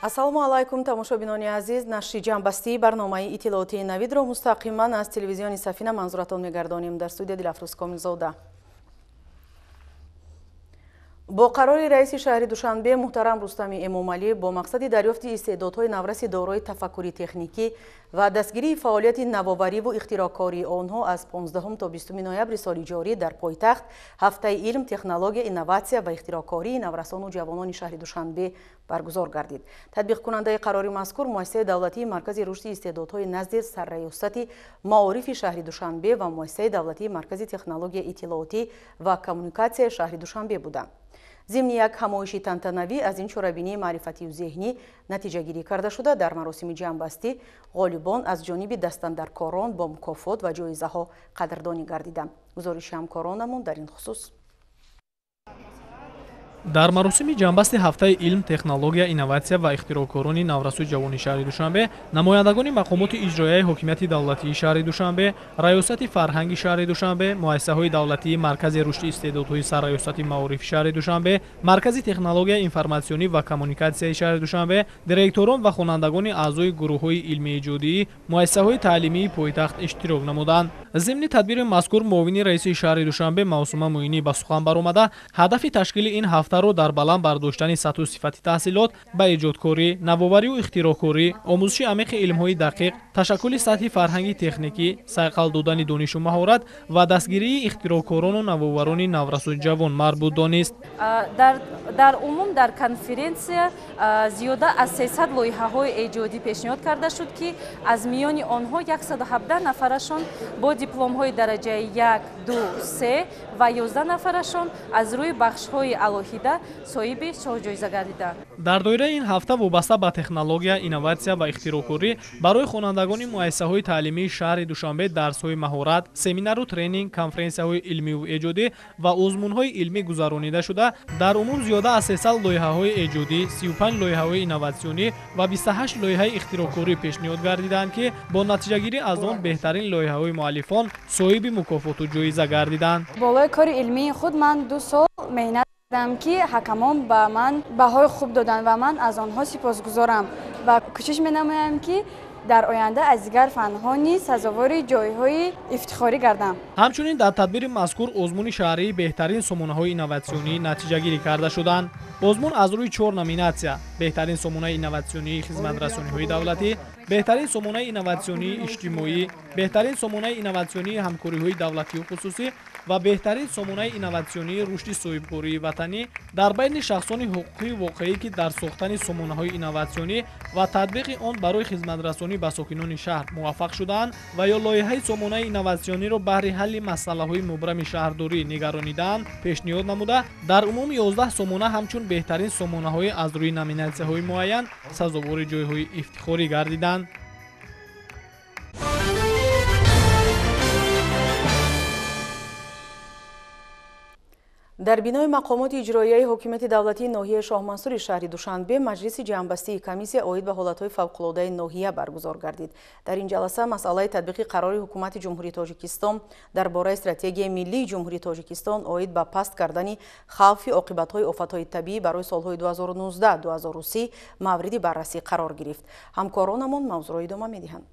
ассалому алайкум тамошобинони азиз, нашри ҷамъбастии барномаи иттилоотии Навидро мустақиман аз телевизиони Сафина манзуратон мегардонем. Дар студия Дилафрӯз Комилзода. бо қарори раиси шаҳри Душанбе муҳтарам Рустами Эмомалӣ бо мақсади дарёфти истеъдодҳои навраси дорои тафаккури техникӣ ва дастгирии фаъолияти навовариву ихтироъкории онҳо аз 15 то 20 ноябри соли ҷорӣ дар пойтахт ҳафтаи илм, технология, инноватсия ва ихтироъкории наврасону ҷавонони шаҳри Душанбе баргузор гардид. Татбиқкунандаи қарори мазкур муассисаи давлатии маркази рушди истеъдодҳои назди сарраёсати маорифи шаҳри Душанбе ва муассисаи давлатии маркази технология иттилоотӣ ва коммуникатсияи шаҳри Душанбе буданд. зимни як ҳамоиши тантанавӣ аз ин чорабинии маърифатию зеҳнӣ натиҷагирӣ карда шуда дар маросими ҷамъбастӣ ғолибон аз ҷониби дастандаркорон бо мукофот ва ҷоизаҳо қадрдонӣ гардиданд. гузориши ҳамкоронамон дар ин хусус. дар маросими ҷамъбасти ҳафтаи илм, технология, инноватсия ва ихтироъкорони наврасу ҷавони шаҳри Душанбе, намояндагони мақомоти иҷроияи ҳокимияти давлатии шаҳри Душанбе, раёсати фарҳанги шаҳри Душанбе, муассисаҳои давлатии маркази рушди истеъдодҳои сарраёсати маорифи шаҳри Душанбе, маркази технология информатсионӣ ва коммуникатсияи шаҳри Душанбе, директорон ва хонандагони аъзои гурӯҳҳои илми-иҷодии муассисаҳои таълимии пойтахт иштирок намуданд. зимни тадбири мазкур муовини раиси шаҳри Душанбе Маъсума Муинӣ ба сухан баромада, ҳадафи ташкили ин ҳафтаро дар баланд бардоштани сатҳу сифати таҳсилот ба эҷодкорӣ, навоварию ихтироъкорӣ, омӯзиши амиқи илмҳои дақиқ, ташаккули сатҳи фарҳанги техникӣ, сайқал додани донишу маҳорат ва дастгирии ихтироъкорону навоварони наврасу ҷавон марбут донист. дар умум дар конференсия зиёда аз 300 лоиҳаҳои эҷодӣ пешниҳод карда шуд, ки аз миёни онҳо 117 нафарашон бо дипломҳои дараҷаи 1, 2, 3 ва 11 нафарашон аз рӯи бахшҳои алоҳида соҳиби шоҳҷоиза гардиданд. дар доираи ин ҳафта вобаста ба технология, инноватсия ва ихтироъкорӣ барои хонандагони муассисаҳои таълимии шаҳри Душанбе дарсҳои маҳорат, семинару тренинг, конференсияҳои илмиву эҷодӣ ва озмунҳои илмӣ гузаронида шуда, дар умум зиёда аз 300 лоиҳаҳои эҷодӣ, 35 лоиҳаҳои инноватсионӣ ва 28 лоиҳаи ихтироъкорӣ пешниҳод гардиданд, ки бо натиҷагирӣ аз он беҳтарин лоиҳаҳои муаллифон соҳиби мукофоту ҷоиза гардиданд. болои кори илмии худ ман 2 сол меҳнат кардам, ки ҳакамон ба ман баҳои хуб доданд ва ман аз онҳо сипосгузорам ва кӯшиш менамоям, ки дар оянда аз дигар фанҳо низ сазовори ҷойҳои ифтихорӣ гардам. ҳамчунин дар тадбири мазкур озмуни шаҳрии беҳтарин сомонаҳои инноватсионӣ натиҷагирӣ карда шуданд. озмун аз рӯи 4 номинатсия: беҳтарин сомонаи инноватсионии хизматрасониҳои давлатӣ, беҳтарин сомонаи инноватсионии иҷтимоӣ, беҳтарин сомонаи инноватсионии ҳамкориҳои давлатию хусусӣ ва беҳтарин сомонаи инноватсионии рушди соҳибкории ватанӣ дар байни шахсони ҳуқуқии воқеӣ, ки дар сохтани сомонаҳои инноватсионӣ ва татбиқи он барои хизматрасонӣ ба сокинони шаҳр муваффақ шудаанд ва ё лоиҳаи сомонаи инноватсиониро баҳри ҳалли масъалаҳои мубрами шаҳрдорӣ нигаронидаанд пешниҳод намуда, дар умум 11 сомона ҳамчун беҳтарин сомонаҳои аз рӯи номинатсияҳои муайян сазовори ҷойҳои ифтихорӣ гардиданд. дар бинои мақомоти иҷроияи ҳокимияти давлатии ноҳияи шоҳмансури шаҳри Душанбе маҷлиси ҷамъбастии комиссия оид ба ҳолатҳои фавқулодаи ноҳия баргузор гардид. дар ин ҷаласа масъалаи татбиқи қарори ҳукумати ҷумҳурии Тоҷикистон дар бораи стратегияи миллии ҷумҳурии Тоҷикистон оид ба паст кардани хавфи оқибатҳои офатҳои табиӣ барои солҳои 2019-2030 мавриди баррасӣ қарор гирифт. ҳамкоронамон мавзӯъро идома медиҳанд.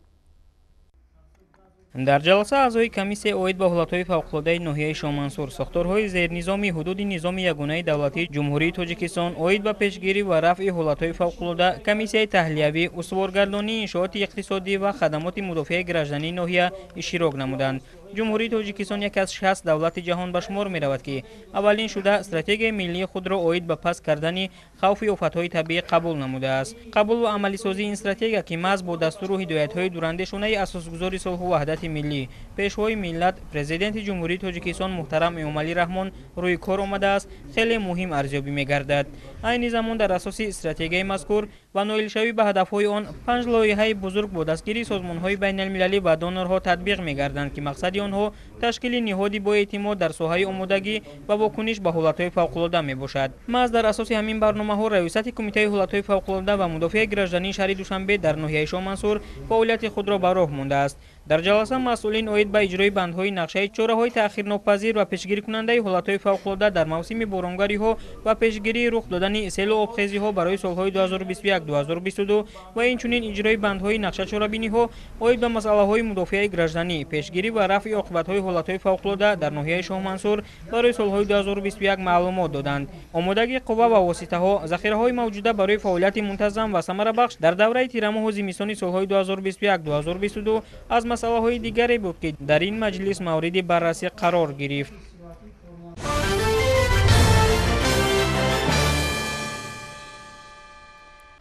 дар ҷаласа аъзои комиссия оид ба ҳолатҳои фавқулодаи ноҳияи шоҳмансур сохторҳои зернизоми ҳудуди низоми ягонаи давлатии ҷумҳурии Тоҷикистон оид ба пешгирӣ ва рафъи ҳолатҳои фавқулода комиссияи таҳлиявӣ устуворгардонии иншооти иқтисодӣ ва хадамоти мудофиаи граждании ноҳия иштирок намуданд. ҷумҳурии Тоҷикистон яке аз 60 давлати ҷаҳон ба шумор меравад, ки аввалин шуда стратегияи миллии худро оид ба паст кардани хавфи офатҳои табиӣ қабул намудааст. қабул ва амалисозии ин стратегия, ки маҳз бо дастуру ҳидоятҳои дурандешунаи асосгузори сулҳу ваҳдати миллӣ пешвои миллат президенти ҷумҳурии Тоҷикистон муҳтарам Эмомалӣ Раҳмон рӯи кор омадааст, хеле муҳим арзёбӣ мегардад. айни замон дар асоси стратегияи мазкур ва ноилшавӣ ба ҳадафҳои он 5 лоиҳаи бузург бо дастгирии созмонҳои байналмилалӣ ва донорҳо татбиқ мегарданд, ки мақсади онҳо تشکیل نهادی با اعتماد در ساحه آمادگی و واکنش به حالت‌های فوق‌العاده میباشد. محض در اساس همین برنامه‌ها رئیست کمیته حالت‌های فوق‌العاده و مدافع گردنی شهر دوشنبه در ناحیه شاه منصور فعالیت خود را به راه مانده است. در جلسه مسئولین عاید به اجرای بندهای نقشه چاره‌های تأخیرناپذیر و پیشگیری کننده حالت‌های فوق‌العاده در موسم بارانگاری‌ها و پیشگیری رخ دادن سیل و آبخیزی‌ها برای سال‌های 2021-2022 و اینچنین اجرای بندهای نقشه چاره‌بینی‌ها عاید به مسئله‌های مدافع گردنی، پیشگیری و رفع عاقبت‌های حالت‌های فوق‌العاده در ناحیه شاه منصور برای سال‌های 2021 معلومات دادند. آمادگی قوا و واسطه‌ها، ذخیره‌های موجوده برای فعالیت منتظم و ثمره‌بخش در دوره تیرماه و زمستان سال‌های 2021-2022 از مسئله‌های دیگری بود که در این مجلس مورد بررسی قرار گرفت.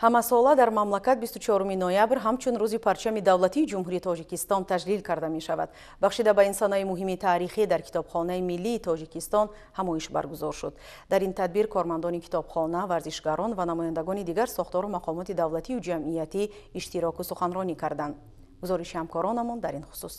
ҳамасола дар мамлакат 24 ноябр ҳамчун рӯзи парчами давлатии ҷумҳурии тоҷикистон таҷлил карда мешавад. бахшида ба ин санаи муҳими таърихӣ дар китобхонаи миллии тоҷикистон ҳамоиш баргузор шуд. дар ин тадбир кормандони китобхона, варзишгарон ва намояндагони дигар сохтору мақомоти давлатию ҷамъиятӣ иштироку суханронӣ карданд. гузориши ҳамкоронамон дар ин хусус.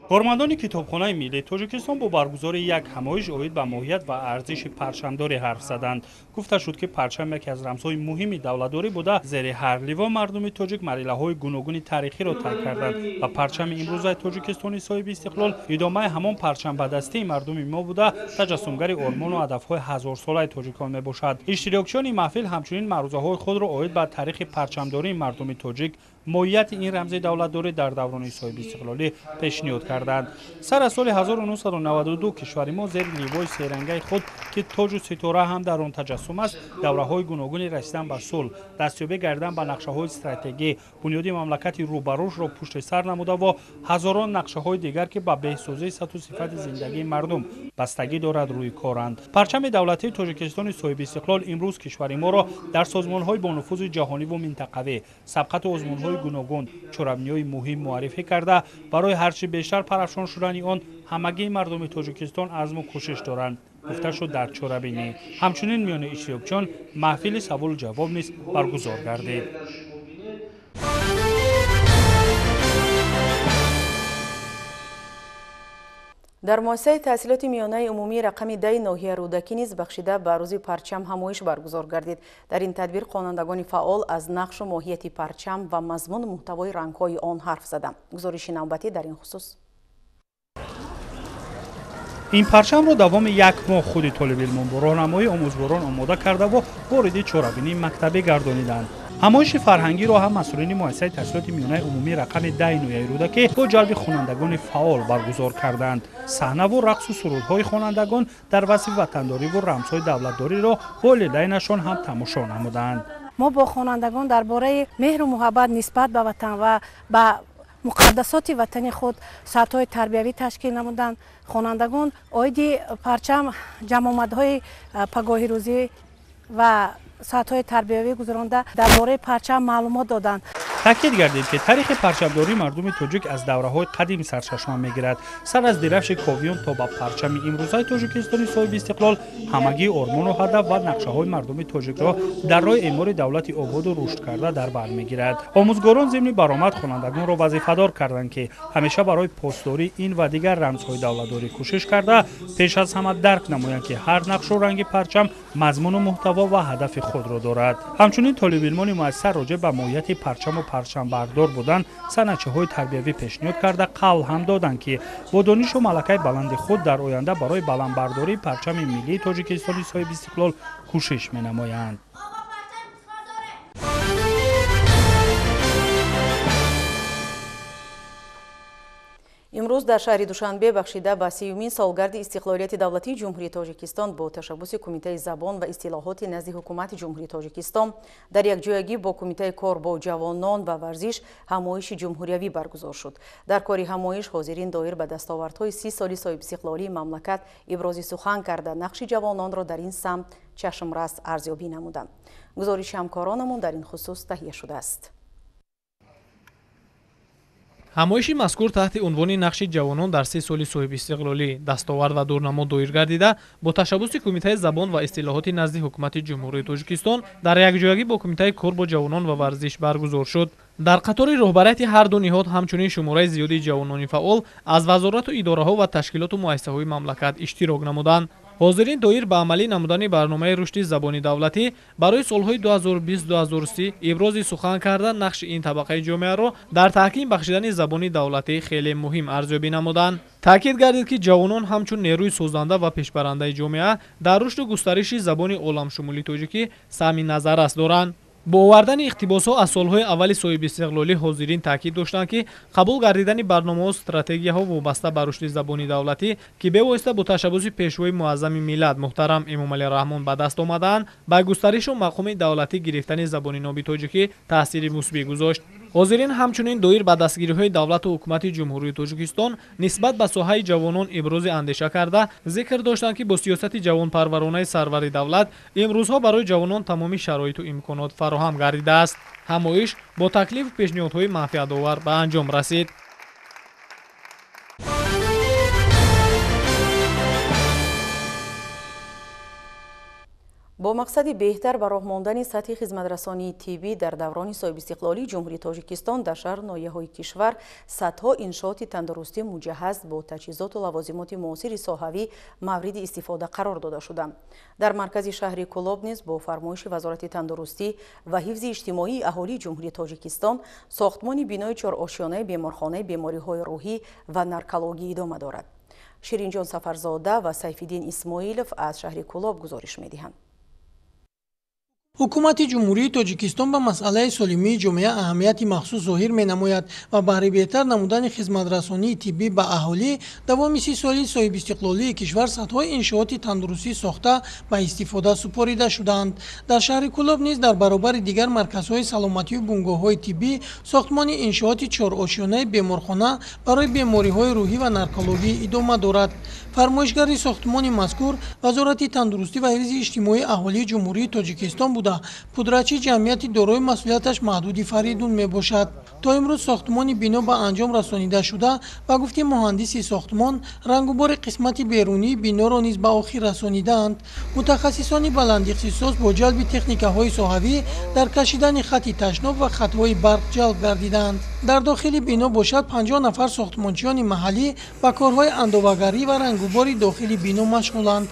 کارمندان کتابخانه ملی تاجیکستان با برگزاری یک همایش عاید به ماهیت و ارزش پرچمداری حرف زدند. گفته شد که پرچم یکی از رمزهای مهم دولتداری بوده، زیر هر لیوا مردم تاجیک مرحله‌های گوناگون تاریخی را طی کردند و پرچم امروزه تاجیکستان صاحب استقلال ادامه همان پرچم به دسته مردم ما بوده، تجسمگر آرمان و هدف‌های هزار ساله تاجیکان میباشد. اشتراکچیان محفل همچنین معروضه‌های خود را عاید به تاریخ پرچمداری مردم تاجیک، ماهیت این رمز دولتداری در دوران صاحب استقلالی پیشنهاد کردند. سر از سال 1992 کشور ما زیر لیوای سه‌رنگی خود که تاج و ستاره هم در آن تجسم است، دوره‌های گوناگون رسیدن به صلح، دستیابی کردن به نقشه‌های استراتژی، بنیاد مملکت روبروش را پشت سر نموده و هزاران نقشه‌های دیگر که به بهسازی سطح و صفت زندگی مردم بستگی دارد روی کارند. پرچم دولتی تاجیکستان صاحب استقلال امروز کشور ما را در سازمان‌های با نفوذ جهانی و منطقوی، سبقت آزمون‌های گوناگون، چرابنی‌های مهم معرفی کرده برای هرچی بیشتر پرافشان شدن آن همگی مردم تاجیکستان عزم و کوشش دارند. گفته شد در چرابینی همچنین میان اشتراکچیان محفل سوال و جواب نیز برگزار گردید. در مؤسسه تحصیلات میانه عمومی رقم 10 ناحیه رودکی نیز بخشیده به روز پرچم همایش برگزار گردید. در این تدبیر خوانندگان فعال از نقش و ماهیت پرچم و مضمون محتوای رنگ‌های آن حرف زدند. گزارش نوبتی در این خصوص. این پرچم را دوام یک ماه خود طالب علمان با راهنمای آموزگاران آماده کرده و وارد چرابینی مکتبی گردانیدند. همایش فرهنگی را هم مسئولین مؤسسه تحصیلات میانه عمومی رقم 10 ناحیه رودکی با جلب خوانندگان فعال برگزار کردند. صحنه و رقص و سرودهای خوانندگان در وصف وطنداری و رمزهای دولتداری را والدینشان هم تماشا نمودند. ما با خوانندگان درباره مهر و محبت نسبت به وطن و به مقدسات وطنی خود ساعت‌های تربیوی تشکیل نمودند. خوانندگان عاید پرچم جمع‌آمدهای پگاهی روزی و ساعت‌های تربیوی گذرانده درباره پرچم معلومات دادند. تاکید گردید که تاریخ پرچمداری مردم تاجیک از دوره‌های قدیم سرچشمه می‌گیرد. سر از درفش کاویان تا به پرچم امروزه تاجیکستان صاحب استقلال همگی آرمان و هدف و نقشه‌های مردم تاجیک را در راه اعمار دولت آباد و رشد کرده در بر می‌گیرد. آموزگاران ضمن برآمد خوانندگان را وظیفه‌دار کردند که همیشه برای پاسداری این و دیگر رمزهای دولتداری کوشش کرده پیش از همه درک نمایند که هر نقش و رنگ پرچم مضمون و محتوا و هدف خود را دارد. همچنین طالب علمان مؤسسه راجع به ماهیت پرچم و پرچم بردار بودن سنچه‌های تربیوی پیشنهاد کرده قول هم دادند که با دانش و ملکه بلند خود در آینده برای بلندبرداری پرچم ملی تاجیکستان صاحب استقلال کوشش می‌نمایند. امروز در شهر دوشنبه بخشیده به 30مین سالگرد استقلالیت دولتی جمهوری تاجیکستان با تشبث کمیته زبان و اصطلاحات نزد حکومت جمهوری تاجیکستان در یک جایگی با کمیته کار با جوانان و ورزش همایش جمهوریوی برگزار شد. در کاری همایش حاضرین دایر به دستاوردهای 30 سالی صاحب استقلالی مملکت ابراز سخن کرده نقش جوانان را در این سمت چشم‌رس ارزیابی نمودند. گزارش همکارانمون در این خصوص تهیه شده است. ҳамоиши мазкур таҳти унвони нақши ҷавонон дар 30 соли соҳиби истиқлолӣ дастовард ва дурнамо доир гардида бо ташаббуси кумитаи забон ва истилоҳоти назди ҳукумати ҷумҳурии тоҷикистон дар якҷоягӣ бо кумитаи кор бо ҷавонон ва варзиш баргузор шуд. дар қатори роҳбарияти ҳарду ниҳод ҳамчунин шумораи зиёди ҷавонони фаъол аз вазорату идораҳо ва ташкилоту муассисаҳои мамлакат иштирок намуданд. ҳозирин доир ба амалӣ намудани барномаи рушди забони давлатӣ барои солҳои 2020-2030 ибрози сухан карда нақши ин табақаи ҷомеаро дар таҳким бахшидани забони давлатӣ хеле муҳим арзёбӣ намуданд. таъкид гардид ки ҷавонон ҳамчун нерӯи созанда ва пешбарандаи ҷомеа дар рушду густариши забони оламшумулӣ тоҷикӣ сами назаррас доранд. бо овардани иқтибосҳо аз солҳои аввали соҳиби истиқлолӣ ҳозирин таъкид доштанд ки қабул гардидани барномаҳо стратегияҳо вобаста ба рушди забони давлатӣ ки бевосита бо ташаббуси пешвои муаззами миллат муҳтарам Эмомалӣ Раҳмон ба даст омадаанд ба густаришу мақоми давлатӣ гирифтани забони ноби тоҷикӣ таъсири мусбӣ гузошт. ҳозирин ҳамчунин доир ба дастгириҳои давлату ҳукумати ҷумҳурии Тоҷикистон нисбат ба соҳаи ҷавонон ибрози андеша карда зикр доштанд ки бо сиёсати ҷавонпарваронаи сарвари давлат имрӯзҳо барои ҷавонон тамоми шароиту имконот фароҳам гардидааст. ҳамоиш бо таклифу пешниҳодҳои манфиатовар ба анҷом расид. бо мақсади беҳтар ба роҳ мондани сатҳи хизматрасонии тиббӣ дар даврони соҳибистиқлолии ҷумҳурии Тоҷикистон дар шаҳру ноҳияҳои кишвар садҳо иншооти тандурустӣ муҷаҳҳаз бо таҷҳизоту лавозимоти муосири соҳавӣ мавриди истифода қарор дода шуданд. дар маркази шаҳри Кӯлоб низ бо фармоиши вазорати тандурустӣ ва ҳифзи иҷтимоии аҳолии ҷумҳурии Тоҷикистон сохтмони бинои чорошёнаи беморхонаи бемориҳои рӯҳӣ ва наркологӣ идома дорад. Ширинҷон Сафарзода ва Сайфиддин Исмоилов аз шаҳри Кӯлоб гузориш медиҳанд. ҳукумати ҷумҳурии Тоҷикистон ба масъалаи солимии ҷомеа аҳамияти махсус зоҳир менамояд ва баҳри беҳтар намудани хизматрасонии тиббӣ ба аҳолӣ давоми 30 соли соҳибистиқлолии кишвар садҳои иншооти тандурустӣ сохта ба истифода супорида шуданд. дар шаҳри Кӯлоб низ дар баробари дигар марказҳои саломатию бунгоҳҳои тиббӣ сохтмони иншооти чорошёнаи беморхона барои бемориҳои рӯҳӣ ва наркологӣ идома дорад. фармоишгари сохтмони мазкур вазорати тандурустӣ ва ҳифзи иҷтимоии аҳолии ҷумҳурии Тоҷикистон буда пудрачи ҷамъияти дорои масъулияташ маҳдуди Фаридун мебошад. то имрӯз сохтмони бино ба анҷом расонида шуда ба гуфти муҳандиси сохтмон рангубори қисмати берунии биноро низ ба охир расонидаанд. мутахассисони баландихтисос бо ҷалби техникаҳои соҳавӣ дар кашидани хати ташноб ва хатҳои барқ ҷалб гардиданд. дар дохили бино бошад 50 нафар сохтмончиёни маҳаллӣ ба корҳои андовагарӣ ва рангубори дохили бино машғуланд.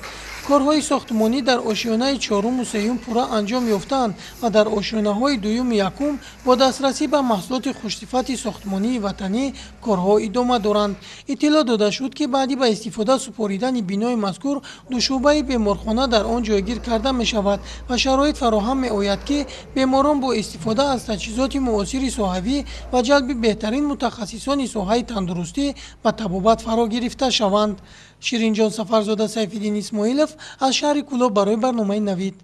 корҳои сохтмонӣ дар ошёнаи чоруму сеюм пурра анҷом ёфтаанд ва дар ошёнаҳои дуюму якум бо дастрасӣ ба маҳсулоти хушсифати сохтмонии ватанӣ корҳо идома доранд. иттилоъ дода шуд ки баъди ба истифода супоридани бинои мазкур душӯбаи беморхона дар он ҷойгир карда мешавад ва шароит фароҳам меояд ки беморон бо истифода аз таҷҳизоти муосири соҳавӣ ва ҷалби беҳтарин мутахассисони соҳаи тандурустӣ ба табобат фаро гирифта шаванд. Ширинҷон Сафарзода, Сайфиддин Исмоилов аз шаҳри Кӯлоб барои барномаи Навид.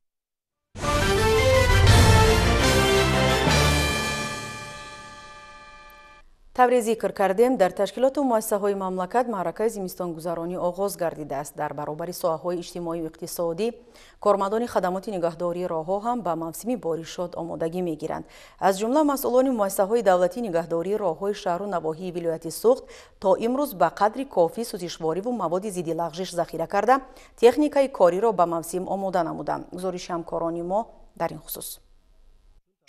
тавре зикр кардем, дар ташкилоту муассисаҳои мамлакат маъракаи зимистонгузаронӣ оғоз гардидааст. дар баробари соҳаҳои иҷтимоию иқтисодӣ кормандони хадамоти нигаҳдории роҳҳо ҳам ба мавсими боришот омодагӣ мегиранд. аз ҷумла масъулони муассисаҳои давлатии нигаҳдории роҳҳои шаҳру навоҳии вилояти Суғд то имрӯз ба қадри кофӣ сӯзишвориву маводи зидди лағжиш захира карда техникаи кориро ба мавсим омода намуданд. гузориши ҳамкорони мо дар ин хусус.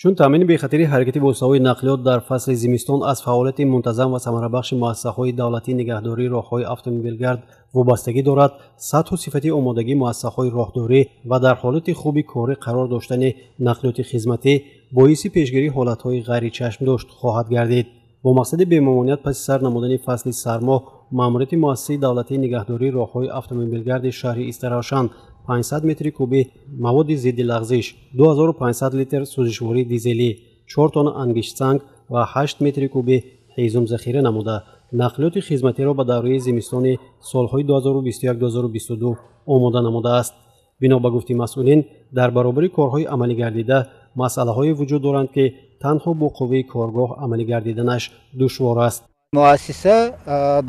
чун таъмини бехатари ҳаракати воситаҳои нақлиёт дар фасли зимистон аз фаъолияти мунтазам ва самарабахши муассисаҳои давлатии нигаҳдории роҳҳои автомобилгард вобастагӣ дорад, сатҳу сифати омодагии муассисаҳои роҳдорӣ ва дар ҳолати хуби корӣ қарор доштани нақлиёти хизматӣ боиси пешгирии ҳолатҳои ғайричашмдошт хоҳад гардид. бо мақсади бемамоният паси сар намудани фасли сармо маъмурияти муассисаи давлатии нигаҳдории роҳҳои автомобилгарди шаҳри Истарошан 500 метри куби маводи зидди лағзиш, 2500 литр сӯзишвори дизелӣ, 4 тонна ангиштсанг ва 8 метри куби ҳезум захира намуда нақлиёти хизматиро ба давраи зимистони солҳои 2021-2022 омода намудааст. бино ба гуфти масъулин дар баробари корҳои амалӣ гардида масъалаҳое вуҷуд доранд ки танҳо бо қувваи коргоҳ амалӣ гардиданаш душвор аст. муассиса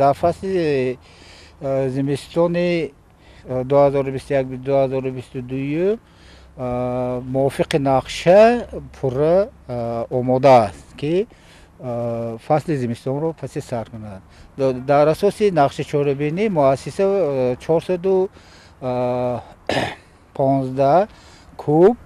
дар фасли зимистони 2021-2022 мувофиқи нақша пурра омода аст ки фасли зимистонро паси сар кунад. дар асоси нақши чорабинӣ муассиса 415 куб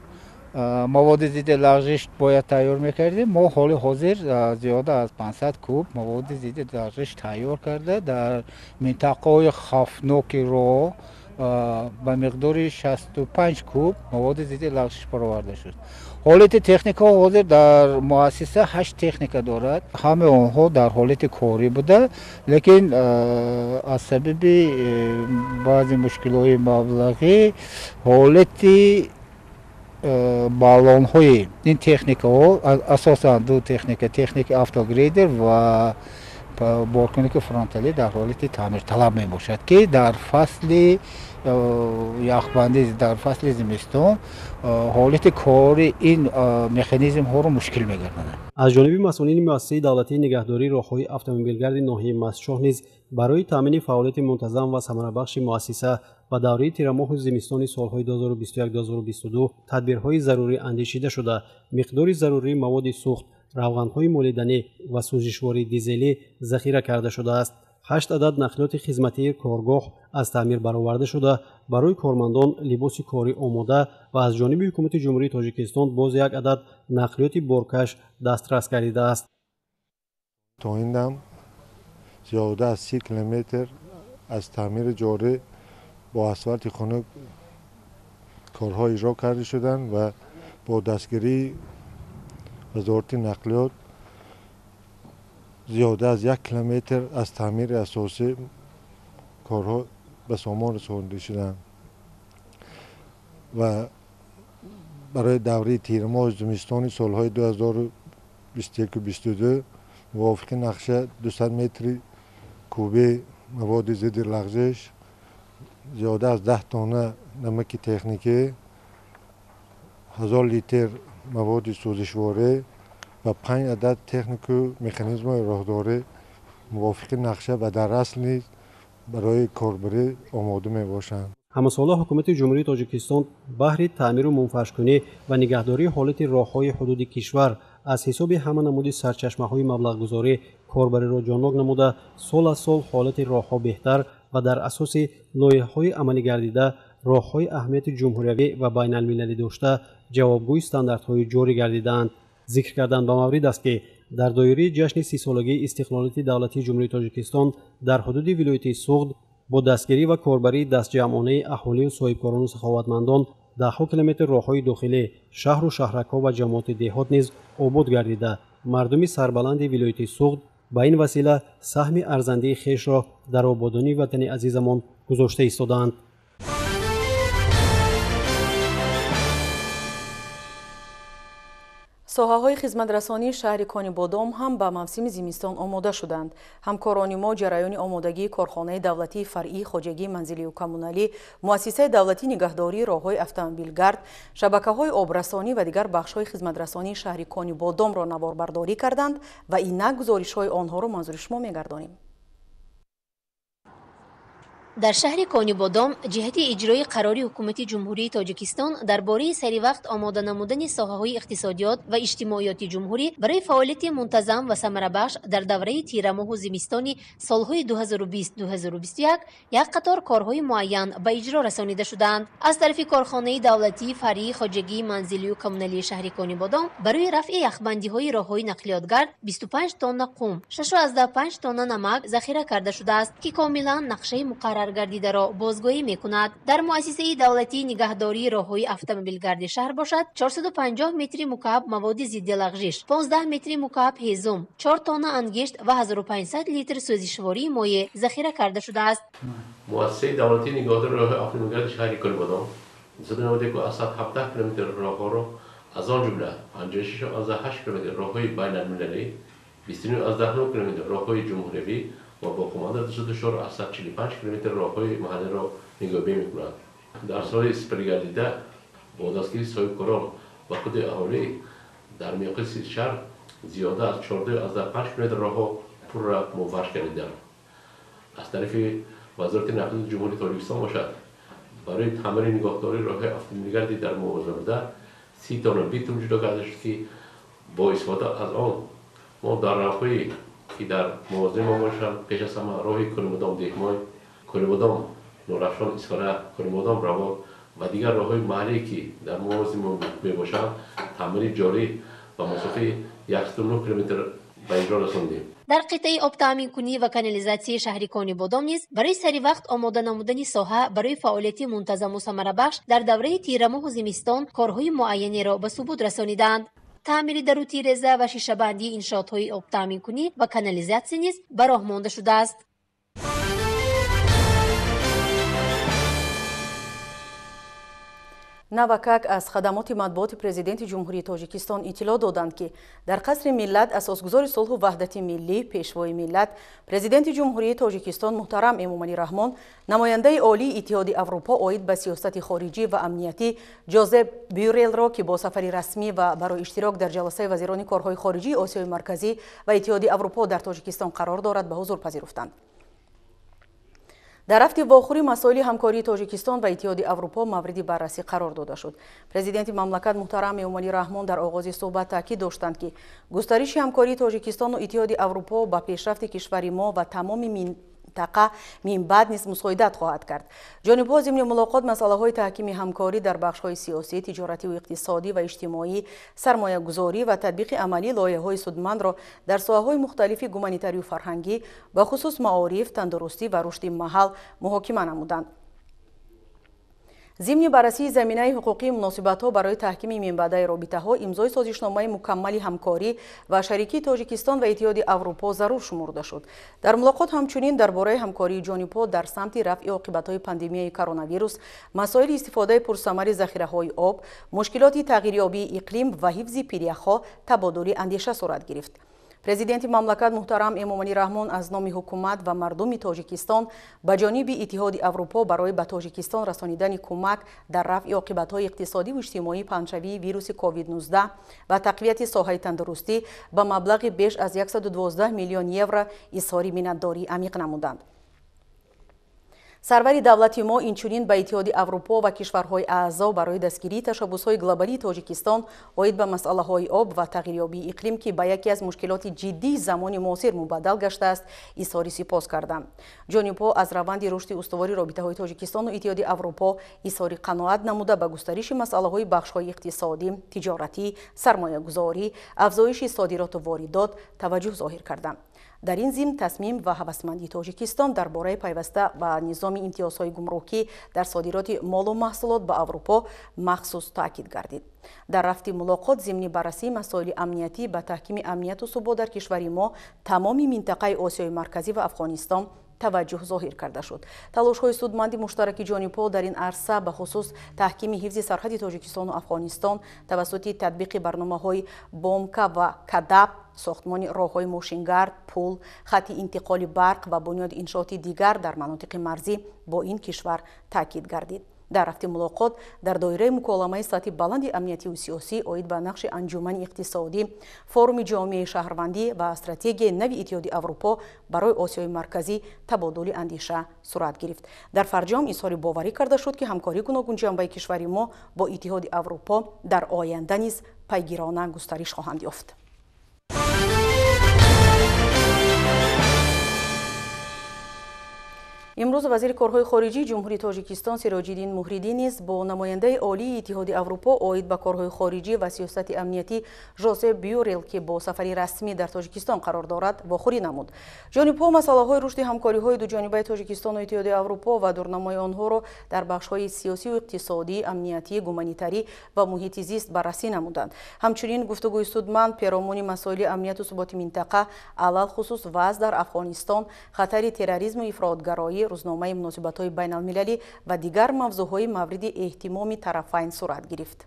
مواد ضد لغزش باید تیار میکردیم. ما حال حاضر زیاده از 500 کوب مواد ضد لغزش تیار کرده در منطقه خوفناک رو به مقدار 65 کوب مواد ضد لغزش برآورده شد. حالت تکنیکا حاضر در مؤسسه 8 تکنیکا دارد. همه آنها در حالت کاری بوده، لیکن از سبب بعضی مشکلات مبلغی حالت بالون های این تکنیک ها اساسا دو تکنیک автогрейдер و بارکنیک فرانتالی در حالت تعمیر طلب می باشد که در فصل یخبندی در فصل زمستان حالت کار این مکانیزم ها رو مشکل می‌گرداند. از جانب مسئولین مؤسسه دولتی نگهداری راه‌های اتومبیلگرد ناحیه مسجد نیز برای تامین فعالیت منتظم و ثمربخش مؤسسه و دوره تیر ماه زمستان سال‌های 2021-2022 تدبیرهای ضروری اندیشیده شده. مقدار ضروری مواد سوخت، روغن‌های مولیدنی و سوزشوار دیزلی ذخیره کرده شده است. 8 عدد نقلیات خدمتی کارگاه از تعمیر برآورده شده. برای کارمندان لباس کاری آماده و از جانب حکومت جمهوری تاجیکستان باز یک عدد نقلیات بارکش دسترس گردیده است. تا این دم زیاده از 30 کیلومتر از تعمیر جاری با اسفالت خنک کارها اجرا کرده شدند و با دستگیری وزارت نقلیات زیاده از 1 کیلومتر از تعمیر اساسی کارها به سامان رسانده شدند و برای دوره تیر ماه زمستان سالهای 2021 و 2022 موافق نقشه 200 متر کوبی مواد ضد لغزش، زیاده از 10 تانه نمک تکنیکی، 1000 لیتر مواد سوزشواره و 5 عدد تکنیک و مکانیزم راهداری موافق نقشه و در اصل نیز برای کاربری آماده می باشند. همساله حکومت جمهوری تاجیکستان بهر تعمیر و منفعش‌کنی و نگهداری حالت راه‌های حدود کشور از حساب همه نمود سرچشمه‌های مبلغ‌گذاری کاربری را جانب نموده سال از سال حالت راه‌ها بهتر و در اساس لایحه‌های عملی گردیده راه‌های اهمیت جمهوریوی و بین‌المللی داشته جوابگوی استانداردهای جاری گردیدند. ذکر کردن به مورد است که در دایره جشن 30 سالگی استقلالیت دولتی جمهوری تاجیکستان در حدود ولایت سوغد با دستگیری و کاربری دستجمعانه اهالی و صاحبکاران و سخاوتمندان ده‌ها کیلومتر راه‌های داخلی شهر و شهرک‌ها و جماعت دهات نیز آباد گردیده مردم سربلند ولایت سوغد با این وسیله سهم ارزنده خویش را در آبادانی وطن عزیزمان گذاشته ایستادند. соҳаҳои хизматрасонии шаҳри Конибодом ҳам ба мавсими зимистон омода шуданд. ҳамкорони мо ҷараёни омодагии корхонаи давлатии фаръии хоҷагии манзилию коммуналӣ, муассисаи давлатии нигаҳдории роҳҳои автомобилгард, шабакаҳои обрасонӣ ва дигар бахшҳои хизматрасонии шаҳри Конибодомро наворбардорӣ карданд ва инак гузоришҳои онҳоро манзури шумо мегардонем. در شهر کانیبادام جهت اجرای قرار حکومت جمهوری تاجیکستان درباره سری وقت آماده نمودن ساحه‌های اقتصادیات و اجتماعیات جمهوری برای فعالیت منتظم و ثمره‌بخش در دوره تیر ماه و زمستانی سالهای 2020-2021 یک قطار کارهای معین به اجرا رسانیده شدند. از طرف کارخانه دولتی فرعی خواجگی منزلی و کمونالی شهر کانیبادام برای رفع یخبندی‌های راه‌های نقلیاتگرد 25 تن قم، 6.5 تن نمک ذخیره کرده شده است که کاملا نقشه مقرر گردیده را بازگویی می‌کند. در مؤسسه دولتی نگهداری راه‌های اتومبیلگرد شهر باشد 450 متر مکعب مواد ضد لغزش، 15 متر مکعب هیزم، 4 تن انگشت و 1500 لیتر سوزشواری مایع ذخیره کرده شده است. مؤسسه دولتی نگهداری راه‌های اتومبیلگرد شهر کانیبادام 170 کیلومتر راه‌ها را از آن جمله 56.8 کیلومتر راه‌های بین‌المللی، 29.9 کیلومتر راه‌های جمهوری و با کماند 24.45 کیلومتر راه‌های محلی را نگهبانی می‌کند. در سال سپرگردیده با دستگیری صاحبکاران و خود اهالی در میانقص شهر زیاده از 14.5 کیلومتر راه‌ها پر را منفعش کردند. از طرف وزارت نقلیات جمهوری تاجیکستان باشد برای تعمیر نگهداری راه اتومبیلگردی در موازنه بوده 30 تن بیت جدا کرده شد که با استفاده از آن ما در راه‌های که در موازنه ما باشند پیش از همه راه کانیبادام دیگمای، کانیبادام نورافشان اسفره، کانیبادام روان و دیگر راههای محلی که در موازی ما میباشند تعمیر جاری و مسافه 109 کیلومتر به اجرا رساندیم. در قطعه آب تامین کنی و کانالیزاسیون شهری کانی بادام نیز برای سری وقت آماده نمودن ساحه برای فعالیت منتظم و ثمره بخش در دوره تیر ماه و زمستان کارهای معینی را به ثبوت رسانیدند. تعمیر دروتی رزه و شیشه بندی انشاءات‌های آب تامین کنی و کانالیزاسیون نیز به راه مانده شده است. навакак аз хадамоти матбуоти президенти ҷумҳурии тоҷикистон иттилоъ доданд ки дар қасри миллат асосгузори сулҳу ваҳдати миллӣ пешвои миллат президенти ҷумҳурии тоҷикистон муҳтарам эмомалӣ раҳмон намояндаи олии иттиҳоди аврупо оид ба сиёсати хориҷӣ ва амниятӣ ҷозеп бюрелро ки бо сафари расмӣ ва барои иштирок дар ҷаласаи вазирони корҳои хориҷии осиёи марказӣ ва иттиҳоди аврупо дар тоҷикистон қарор дорад ба ҳузур пазируфтанд. дар ҳафти вохӯрӣ масоили ҳамкории тоҷикистон ва иттиҳоди аврупо мавриди баррасӣ қарор дода шуд. Президенти мамлакат муҳтарам эмомалӣ раҳмон дар оғози суҳбат таъкид доштанд ки густариши ҳамкории тоҷикистону иттиҳоди аврупо ба пешрафти кишвари мо ва тамоми минтақа минбаъд низ мусоидат хоҳад кард. ҷонибҳо зимни мулоқот масъалаҳои таҳкими ҳамкорӣ дар бахшҳои сиёсӣ, тиҷоративу иқтисодӣ ва иҷтимоӣ, сармоягузорӣ ва татбиқи амалии лоиҳаҳои судмандро дар соҳаҳои мухталифи гуманитарию фарҳангӣ ба хусус маориф, тандурустӣ ва рушди маҳал муҳокима намуданд. зимни баррасии заминаи ҳуқуқии муносибатҳо барои таҳкими минбаъдаи робитаҳо имзои созишномаи мукаммали ҳамкорӣ ва шарикии тоҷикистон ва иттиҳоди аврупо зарур шумурда шуд. дар мулоқот ҳамчунин дар бораи ҳамкории ҷонибҳо дар самти рафъи оқибатҳои пандемияи коронавирус, масоили истифодаи пурсамари захираҳои об, мушкилоти тағйирёбии иқлим ва ҳифзи пиряхҳо табодули андеша сурат гирифт. президенти мамлакат муҳтарам эмомалӣ раҳмон аз номи ҳукумат ва мардуми тоҷикистон ба ҷониби иттиҳоди аврупо барои ба тоҷикистон расонидани кӯмак дар рафъи оқибатҳои иқтисодиву иҷтимоии панҷшавии вируси COVID-19 ва тақвияти соҳаи тандурустӣ ба маблағи беш аз 112 миллион евро изҳори миннатдорӣ амиқ намуданд. сарвари давлати мо инчунин ба иттиҳоди аврупо ва кишварҳои аъзо барои дастгирии ташаббусҳои глобалии тоҷикистон оид ба масъалаҳои об ва тағйирёбии иқлим ки ба яке аз мушкилоти ҷиддии замони муосир мубаддал гаштааст изҳори сипос карданд. ҷонибҳо аз раванди рушди устувори робитаҳои тоҷикистону иттиҳоди аврупо изҳори қаноат намуда ба густариши масъалаҳои бахшҳои иқтисодӣ, тиҷоратӣ, сармоягузорӣ, афзоиши содироту воридот таваҷҷӯҳ зоҳир карданд. дар ин зимн тасмим ва ҳавасмандии тоҷикистон дар бораи пайваста ба низоми имтиёзҳои гумрукӣ дар содироти молу маҳсулот ба аврупо махсус таъкид гардид. дар рафти мулоқот зимни баррасии масоили амниятӣ ба таҳкими амнiyatu субот дар кишвари мо тамоми минтақаи осиёи марказӣ ва афғонистон таваҷҷӯҳ зоҳир карда шуд. талошҳои судманди муштараки ҷонибҳо дар ин арса ба хусус таҳкими ҳифзи сарҳади тоҷикистону афғонистон тавассути татбиқи барномаҳои бомка ва кадаб, сохтмони роҳҳои мошингард, пул, хатти интиқоли барқ ва бунёди иншооти дигар дар манотиқи марзӣ бо ин кишвар таъкид гардид. дар рафти мулоқот дар доираи муколамаи сатҳи баланди амниятиву сиёсӣ оид ба нақши анҷумани иқтисодӣ, форуми ҷомеаи шаҳрвандӣ ва стратегияи нави иттиҳоди аврупо барои осиёи марказӣ табодули андеша сурат гирифт. дар фарҷом изҳори боварӣ карда шуд ки ҳамкории гуногун ҷанбаи кишвари мо бо иттиҳоди аврупо дар оянда низ пайгирона густариш хоҳанд ёфт. имрӯз вазири корҳои хориҷии ҷумҳурии тоҷикистон сироҷиддин муҳридӣ низ бо намояндаи олии иттиҳоди аврупо оид ба корҳои хориҷӣ ва сиёсати амниятӣ жозеп бюрел ки бо сафари расмӣ дар тоҷикистон қарор дорад вохӯрӣ намуд. ҷонибҳо масъалаҳои рушди ҳамкориҳои дуҷонибаи тоҷикистону иттиҳоди аврупо ва дурнамои онҳоро дар бахшҳои сиёсиву иқтисодӣ, амниятӣ, гуманитарӣ ва муҳити зист баррасӣ намуданд. ҳамчунин гуфтугӯи судманд пиромони масоили амнияту суботи минтақа, алал хусус вазъ дар афғонистон, хатари терроризму ифротгароӣ, рӯзномаи муносибатҳои байналмилалӣ ва дигар мавзӯъҳои мавриди эҳтимоми тарафайн сурат гирифт.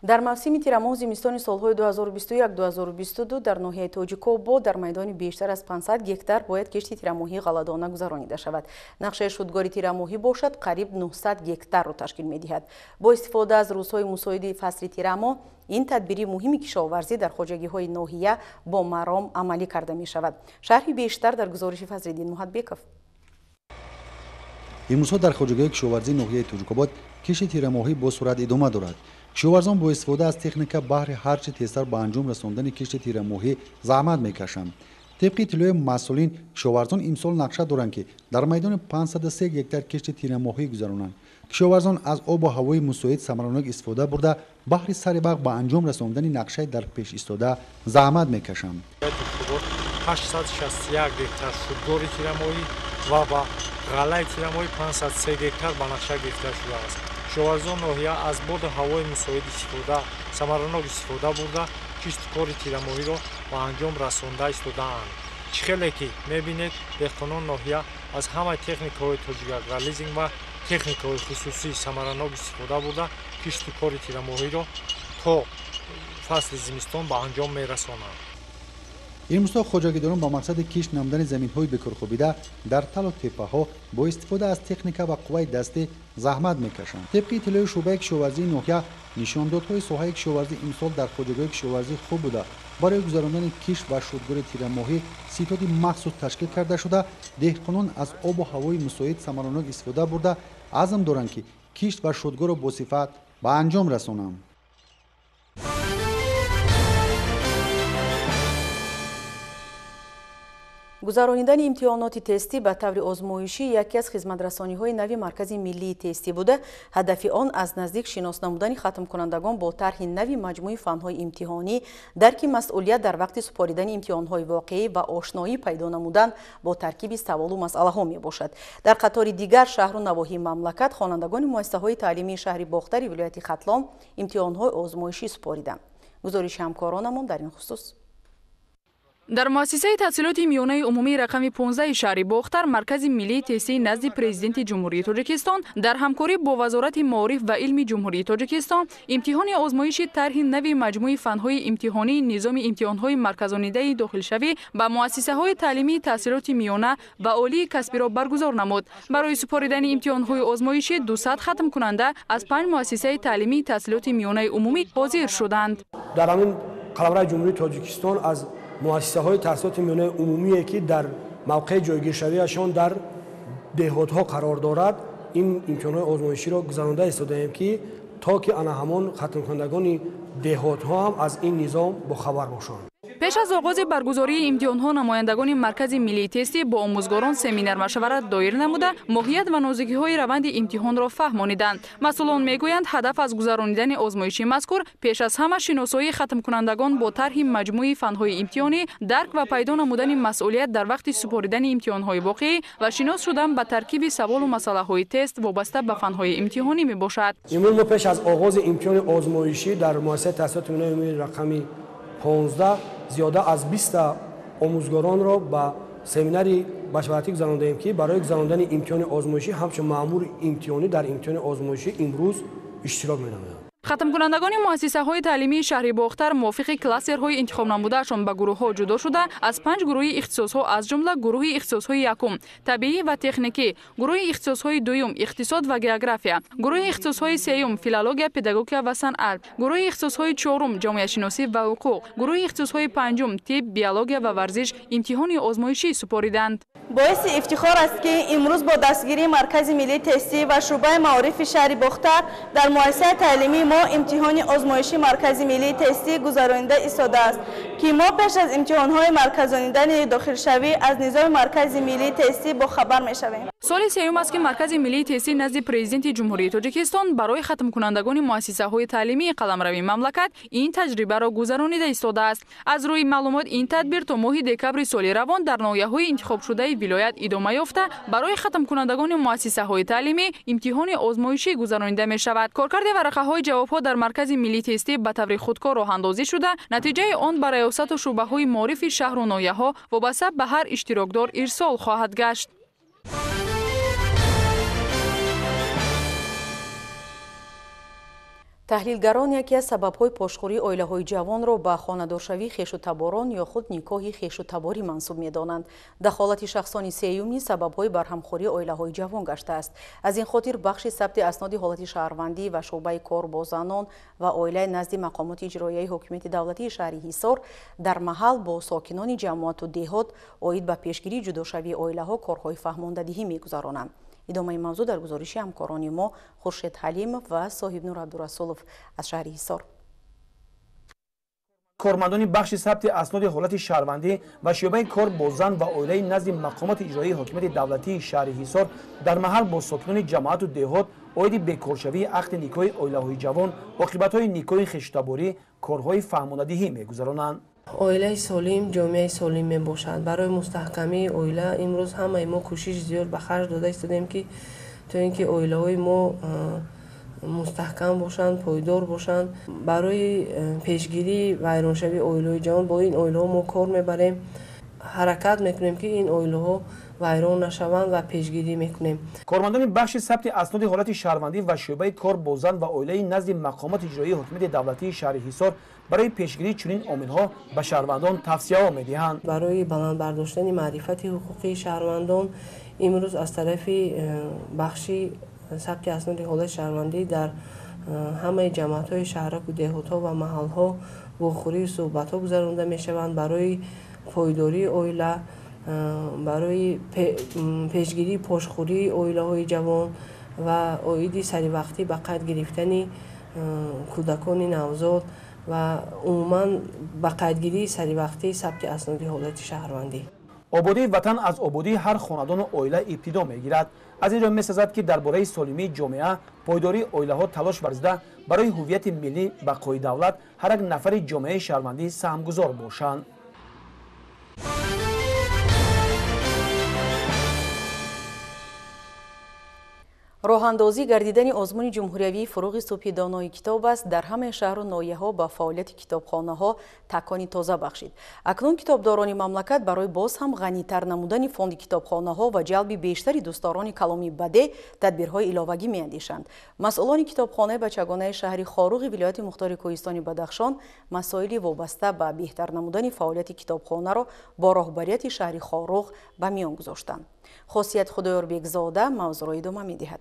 در موسم تیرماه زمستان سالهای 2021-2022 در ناحیه تاجیک‌آباد در میدان بیشتر از 500 گکتار باید کشتی تیرماهی غلادانه گذرانیده شود. نقشه شدگاری تیرماهی باشد قریب 900 گکتار را تشکیل می‌دهد. با استفاده از روزهای مساعد فصل تیرماه این تدبیری مهمی کشاورزی در خواجگی‌های ناحیه با مرام عملی کرده می‌شود. شرحی بیشتر در گزارش فضل‌الدین محمدبکov. امروزها در خواجگی‌های کشاورزی ناحیه تاجیک‌آباد کشت تیرماهی با سرعت ادامه دارد. کشاورزان با استفاده از تکنیک بهر هرچه تیزتر به انجام رساندن کشت تیرماهی زحمت میکشند. طبق اطلاع مسئولین کشاورزان امسال نقشه دارند که در میدان 503 گکتار کشت تیرماهی گذرانند. کشاورزان از آب و هوای مساعد ثمرناک استفاده برده بهر سرباغ به انجام رساندن نقشه در پیش ایستاده زحمت میکشند. 861 گکتار شدگاری تیرماهی و با غلای تیرماهی 503 گکتار به نقشه گرفته شده است. کشاورزان ناحیه از باد هوای مساعد استفاده ثمرناک استفاده برده کشتکاری تیرماهی را به انجام رسانده ایستاده‌اند. خیلی که می‌بینید دهقانان ناحیه از همه تکنیک‌های تاجیک اگرالیزینگ و تکنیک‌های خصوصی ثمرناک استفاده برده کشتکاری تیرماهی را تا فصل زمستان به انجام می‌رسانند. امروزها خواجگیداران با مقصد کشت نمودن زمین‌های بکار خوابیده در تل و تپه‌ها با استفاده از تکنیک و قوای دستی زحمت می‌کشند. طبق اطلاع شعبه کشاورزی ناحیه نشاندادهای ساحه کشاورزی امسال در خواجگی‌های کشاورزی خوب بوده. برای گذراندن کشت و شدگاری تیرماهی سیتادی مخصوص تشکیل کرده شده. دهقانان از آب و هوای مساعد ثمرناک استفاده برده عزم دارند که کشت و شدگار را با صفت به انجام رسانند. گذرانیدن امتحانات تستی به طور آزمایشی یکی از خدمترسانی‌های نوی مرکز ملی تستی بوده. هدف آن از نزدیک شناس نمودن ختم کنندگان با طرح نوی مجموعه فن‌های امتحانی، درک مسئولیت در وقت سپاریدن امتحان‌های واقعی و آشنایی پیدا نمودن با ترکیب سوال و مسئله‌ها میباشد. در قطار دیگر شهر و نواحی مملکت خوانندگان مؤسسه‌های تعلیمی شهر باختر ولایت ختلان امتحان‌های آزمایشی سپاریدند. گزارش همکارانمان در این خصوص. در مؤسسه تحصیلات میانه عمومی رقم 15 شهر باختر مرکز ملی تستی نزد پرزیدنت جمهوری تاجیکستان در همکاری با وزارت معارف و علم جمهوری تاجیکستان امتحان آزمایشی طرح نوی مجموعه فن‌های امتحانی نظام امتحان‌های مرکزانیده داخلشوی با مؤسسه‌های تعلیمی تحصیلات میانه و عالی کسبی را برگزار نمود. برای سپاریدن امتحان‌های آزمایشی 200 ختم کننده از 5 مؤسسه تعلیمی تحصیلات میانه عمومی حاضر شدند. در همین قلمرو جمهوری تاجیکستان از مؤسسه‌های تحصیلات میانه عمومی که در موقع جایگیرشویشان در دهات‌ها قرار دارد این امتحانات آزمایشی را گذرانده ایستاده‌ایم که تا که آن همان ختم کنندگان دهات‌ها هم از این نظام با خبر باشند. پیش از آغاز برگزاری امتحان‌ها نمایندگان مرکز ملی تستی با آموزگاران سمینار مشورت دایر نموده ماهیت و نازکی‌های روند امتحان را فهمانیدند. مسئولان میگویند هدف از گذراندن آزمایشی مذکور پیش از همه شناسایی ختم کنندگان با طرح مجموعه فن‌های امتحانی، درک و پیدا نمودن مسئولیت در وقت سپاریدن امتحان‌های واقعی و شناس شدن به ترکیب سوال و مسئله‌های تست وابسته به فن‌های امتحانی میباشد. امروز ما پیش از آغاز امتحان آزمایشی در مؤسسه تحصیلات میانه رقم 15 زیاده از 20 آموزگاران را به سمیناری مشورتی گذرانده‌ایم که برای گذراندن امتحان آزمایشی همچون مأمور امتحانی در امتحان آزمایشی امروز اشتراک می‌نمایند. ختم کنندگان مؤسسه‌های تعلیمی شهر باختر موافق کلاسرهای انتخاب نمودهشان به گروه‌ها جدا شده از 5 گروه اختصاص‌ها از جمله گروه اختصاص‌های یکم طبیعی و تکنیکی، گروه اختصاص‌های دوم اقتصاد و گئوگرافیا، گروه اختصاص‌های سوم فیلولوژی، پداگوژی و صنعت، گروه اختصاص‌های چهارم جامعه شناسی و حقوق، گروه اختصاص‌های پنجم طب، بیولوژی و ورزش امتحان آزمایشی سپاریدند. باعث افتخار است که امروز با دستگیری مرکز ملی تستی و شعبه معارف شهر باختر در مؤسسه تعلیمی ما امتحان آزمایشی مرکز ملی تستی گذرانده ایستاده است که ما پیش از امتحان‌های مرکزانیدن داخلشوی از نظام مرکز ملی تستی با خبر می‌شویم. سال سوم است که مرکز ملی تستی نزد پرزیدنت جمهوری تاجیکستان برای ختم کنندگان مؤسسه‌های تعلیمی قلمرو مملکت این تجربه را گذرانیده ایستاده است. از روی معلومات این تدبیر تا ماه دکامبر سال روان در ناحیه‌های انتخاب شده ولایت ادامه یافته برای ختم کنندگان مؤسسه‌های تعلیمی امتحان آزمایشی گذرانیده می‌شود. کارکرد ورقه‌های جواب‌ها در مرکز ملی تستی به طور خودکار راه‌اندازی شده، نتیجه آن برای ریاست و شعبه‌های معارف شهر و ناحیه‌ها وابسته به هر اشتراکدار ارسال خواهد گشت. таҳлилгарон яке аз сабабҳои пошхӯрии оилаҳои ҷавонро ба хонадоршавии хешутаборон ё худ никоҳи хешутаборӣ мансуб медонанд. дахолати шахсони сеюм низ сабабҳои барҳамхӯрии оилаҳои ҷавон гаштааст. аз ин хотир бахши сабти асноди ҳолати шаҳрвандӣ ва шуъбаи кор бо занон ва оила назди мақомоти иҷроияи ҳокимияти давлатии шаҳри ҳисор дар маҳал бо сокинони ҷамоату деҳот оид ба пешгирии ҷудошавии оилаҳо корҳои фаҳмондадиҳӣ мегузаронанд. идомаи мавзӯъ дар гузориши ҳамкорони мо хуршед ҳалимов ва соҳибнур абдурасулов аз шаҳри ҳисор. кормандони бахши сабти асноди ҳолати шаҳрвандӣ ва шӯъбаи кор бо зан ва оилаи назди мақомоти иҷроии ҳокимияти давлатии шаҳри ҳисор дар маҳал бо сокинони ҷамоату деҳот оиди бекоршавии ақди никоҳи оилаҳои ҷавон оқибатҳои никоҳи хештаборӣ корҳои фаҳмондадиҳӣ мегузаронанд. оилаи солим ҷомеаи солим мебошад. барои мустаҳкамии оила имрӯз ҳамаи мо кӯшиш зиёд ба харҷ дода истодем ки то ин ки оилаҳои мо мустаҳкам бошанд, пойдор бошанд. барои пешгирии вайроншавии оилаҳои ҷавон бо ин оилаҳо мо кор мебарем, ҳаракат мекунем ки ин оилаҳо вайрон нашаванд ва пешгирӣ мекунем. кормандони бахши сабти асноди ҳолати шаҳрвандӣ ва шӯъбаи кор бо зан ва оилаи назди мақомоти иҷроии ҳокимияти давлатии шаҳри ҳисор барои пешгирии чунин омилҳо ба шаҳрвандон тавсияҳо медиҳанд. барои баландбардоштани маърифати ҳуқуқи шаҳрвандон имрӯз аз тарафи бахши сабти асноди ҳолати шаҳрвандӣ дар ҳамаи ҷамоатҳои шаҳраку деҳотҳо ва маҳалҳо вохӯрию суҳбатҳо гузаронида мешаванд барои пойдории оила, барои пешгирии пошхӯрии оилаҳои ҷавон ва оиди саривақтӣ ба қайд гирифтани кӯдакони навзод ва умуман ба қайдгирии саривақтии сабти асноди ҳолати шаҳрвандӣ. ободии ватан аз ободии ҳар хонадону оила ибтидо мегирад. аз ин ҷо месазад ки дар бораи солимии ҷомеа пойдории оилаҳо талош варзида барои ҳуввияти миллӣ бақои давлат ҳар як нафари ҷомеаи шаҳрвандӣ саҳмгузор бошанд. роҳандозӣ гардидани озмуни ҷумҳуриявии фуруғи субҳи донои китоб аст дар ҳамаи шаҳру ноҳияҳо ба фаъолияти китобхонаҳо такони тоза бахшид. акнун китобдорони мамлакат барои боз ҳам ғанитар намудани фонди китобхонаҳо ва ҷалби бештари дӯстдорони каломи баде тадбирҳои иловагӣ меандешанд. масъулони китобхонаи бачагонаи шаҳри хоруғи вилояти мухтори кӯҳистони бадахшон масоили вобаста ба беҳтар намудани фаъолияти китобхонаро бо роҳбарияти шаҳри хоруғ ба миён гузоштанд. хосият худоёрбекзода мавзӯъро идома медиҳад.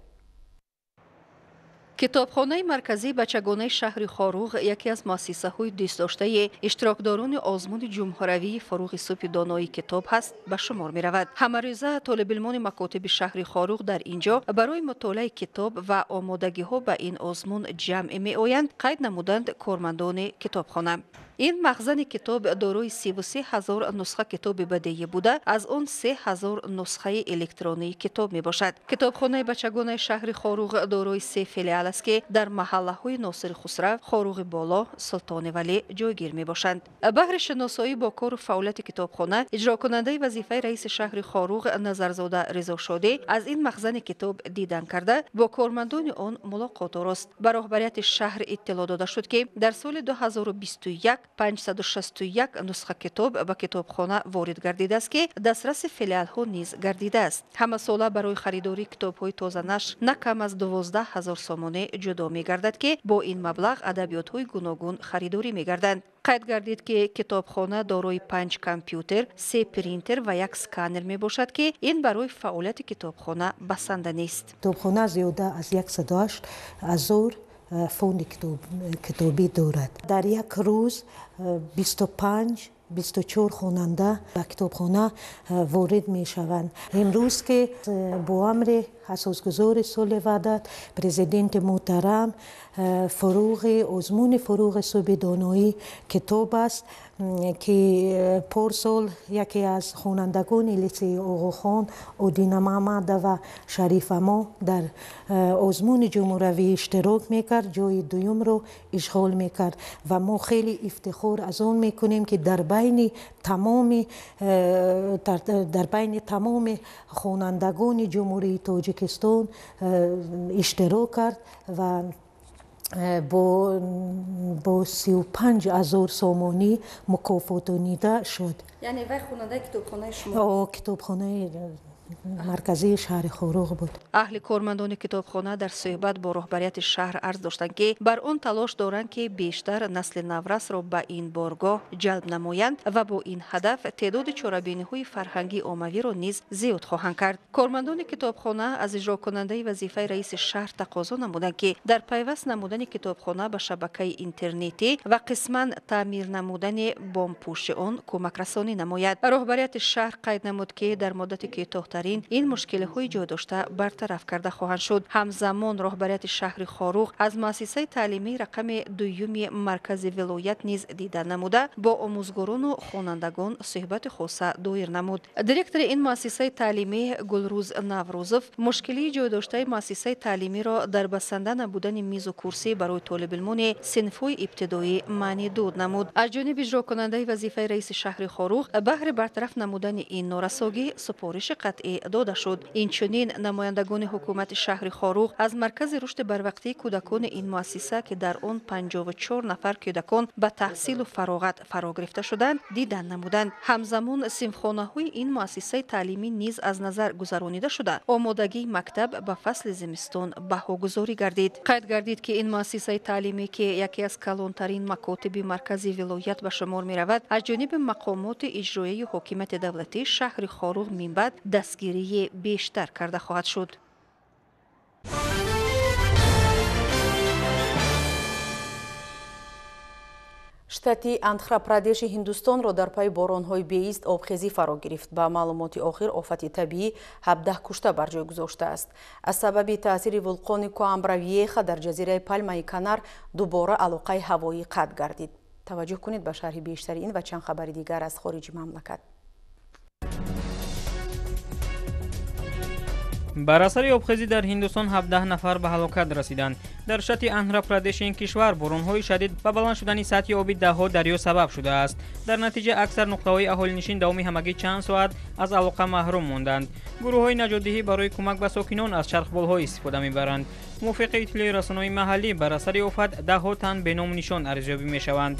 китобхонаи марказии бачагонаи шаҳри хоруғ яке аз муассисаҳои дӯстдоштаи иштирокдорони озмуни ҷумҳуравии фуруғи субҳи донои китоб ҳаст ба шумор меравад. ҳамарӯза толибилмони макотиби шаҳри хоруғ дар ин ҷо барои мутолаи китоб ва омодагиҳо ба ин озмун ҷамъ меоянд, қайд намуданд кормандони китобхона. ин махзани китоб дорои 33 000 нусха китоби бадеӣ буда, аз он 3 000 нусхаи электронии китоб мебошад. китобхонаи бачагонаи шаҳри хоруғ дорои 3 филиал аст ки дар маҳаллаҳои Носири Хусрав, Хоруғи Боло, Султони Валӣ ҷойгир мебошанд. баҳри шиносоӣ бо кору фаъолияти китобхона, иҷрокунандаи вазифаи раиси шаҳри хоруғ Назарзода Ризошодӣ аз ин махзани китоб дидан карда, бо кормандони он мулоқот орост. ба роҳбарияти шаҳр иттилоъ дода шуд ки дар соли 2021 561 нусха китоб ба китобхона ворид гардидааст ки дастраси филиалҳо низ гардидааст. ҳамасола барои харидории китобҳои тозанашр на кам аз 12 000 сомонӣ ҷудо мегардад ки бо ин маблағ адабиётҳои гуногун харидорӣ мегарданд. қайд гардид ки китобхона дорои 5 компютер, 3 принтер ва 1 сканер мебошад ки ин барои фаъолияти китобхона басанда нест. китобхона зиёда аз 108 000 фонди китобӣ дорад. дар як рӯз 25-24 хонанда ба китобхона ворид мешаванд. имрӯз ки бо амри асосгузори соли ваҳдат президенти муҳтарам фуруғи озмуни фуруғи субҳи доноӣ китоб аст ки порсол яке аз хонандагони лисеи оғохон Одина Маҳмадова Шарифамо дар озмуни ҷумҳуравӣ иштирок мекард, ҷои дуюмро ишғол мекард ва мо хеле ифтихор аз он мекунем ки дар байни тамоми хонандагони ҷумҳурии Тоҷикистон иштирок кард ва бо 35 000 сомонӣ мукофотонида шуд. яъне вай хонандаи китобхонаи шумо? китобхонаи مرکزی شهر خوروغ بود. اهل کارمندان کتابخانه در صحبت با رهبریت شهر عرض داشتند که بر آن تلاش دارند که بیشتر نسل نورس را به این بارگاه جلب نمایند و با این هدف تعداد چاره‌بینی‌های فرهنگی عمومی را نیز زیاد خواهند کرد. کارمندان کتابخانه از اجرا کننده وظیفه رئیس شهر تقاضا نمودند که در پیوست نمودن کتابخانه به شبکه اینترنتی و قسما تعمیر نمودن بامپوش آن کمک رسانی نماید. رهبریت شهر قید نمود که در مدت کوتاه‌ترین این مشکل‌های جای داشته برطرف کرده خواهند شد. همزمان رهبریت شهر خاروغ از مؤسسه تعلیمی رقم دوم مرکز ولایت نیز دیدن نموده با آموزگاران و خوانندگان صحبت خاصه دایر نمود. دیرکتور این مؤسسه تعلیمی گلروز نوروزوف مشکلی جای داشته مؤسسه تعلیمی را در بسنده نبودن میز و کرسی برای طالب علمان صنف‌های ابتدایی معنی داد نمود. از جانب اجرا کننده وظیفه رئیس شهر خاروغ بهر برطرف نمودن این نارساگی سپارش قطعی داده شد. اینچنین نمایندگان حکومت شهر خاروغ از مرکز رشد بروقتی کودکان این مؤسسه که در آن 54 نفر کودکان به تحصیل و فراغت فرا گرفته شدند دیدن نمودند. همزمان صنفخانه‌های این مؤسسه تعلیمی نیز از نظر گذرانیده شده آمادگی مکتب به فصل زمستان بهاگذاری گردید. قید گردید که این مؤسسه تعلیمی که یکی از کلانترین مکاتب مرکزی ولایت به شمار می رود از جانب مقامات اجرایی حکومت دولتی شهر خاروغ من بعد دستگیری بیشتر کرده خواهد شد. штати Андхра-Прадеши Ҳиндустонро дар пайи боронҳои беист обхезӣ фаро гирифт. Ба маълумоти охир офати табиӣ 17 кушта бар ҷой гузоштааст. Аз сабаби таъсири вулқони Коамбравиеха дар ҷазираи Пальмаи Канар дубора алоқаи ҳавоӣ қатъ гардид. таваҷҷӯҳ кунед ба шарҳи бештари ин ва чанд хабари дигар аз хориҷи мамлакат. бар асари обхезӣ дар ҳиндустон 17 нафар ба ҳалокат расиданд. дар штати Андхра-Прадеши ин кишвар боронҳои шадид ба баланд шудани сатҳи оби даҳҳо дарё сабаб шудааст. дар натиҷа аксар нуқтаҳои аҳолинишин давоми ҳамагӣ чанд соат аз алоқа маҳрум монданд. гурӯҳҳои наҷотдиҳӣ барои кӯмак ба сокинон аз чархболҳо истифода мебаранд. мувофиқи иттилои расонаҳои маҳаллӣ бар асари офат даҳҳо тан беному нишон арзёбӣ мешаванд.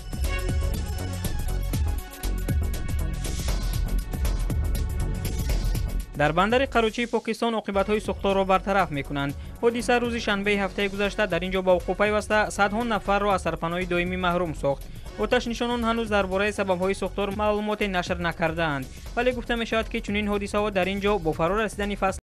дар бандари қаручии покистон оқибатҳои сӯхторро бартараф мекунанд. ҳодиса рӯзи шанбеи ҳафтаи гузашта дар ин ҷо ба вуқӯъ пайваста садҳо нафарро аз сарпаноҳи доимӣ маҳрум сохт. оташнишонон ҳанӯз дар бораи сабабҳои сӯхтор маълумоте нашр накардаанд, вале гуфта мешавад ки чунин ҳодисаҳо дар ин ҷо бо фаро расидани фасл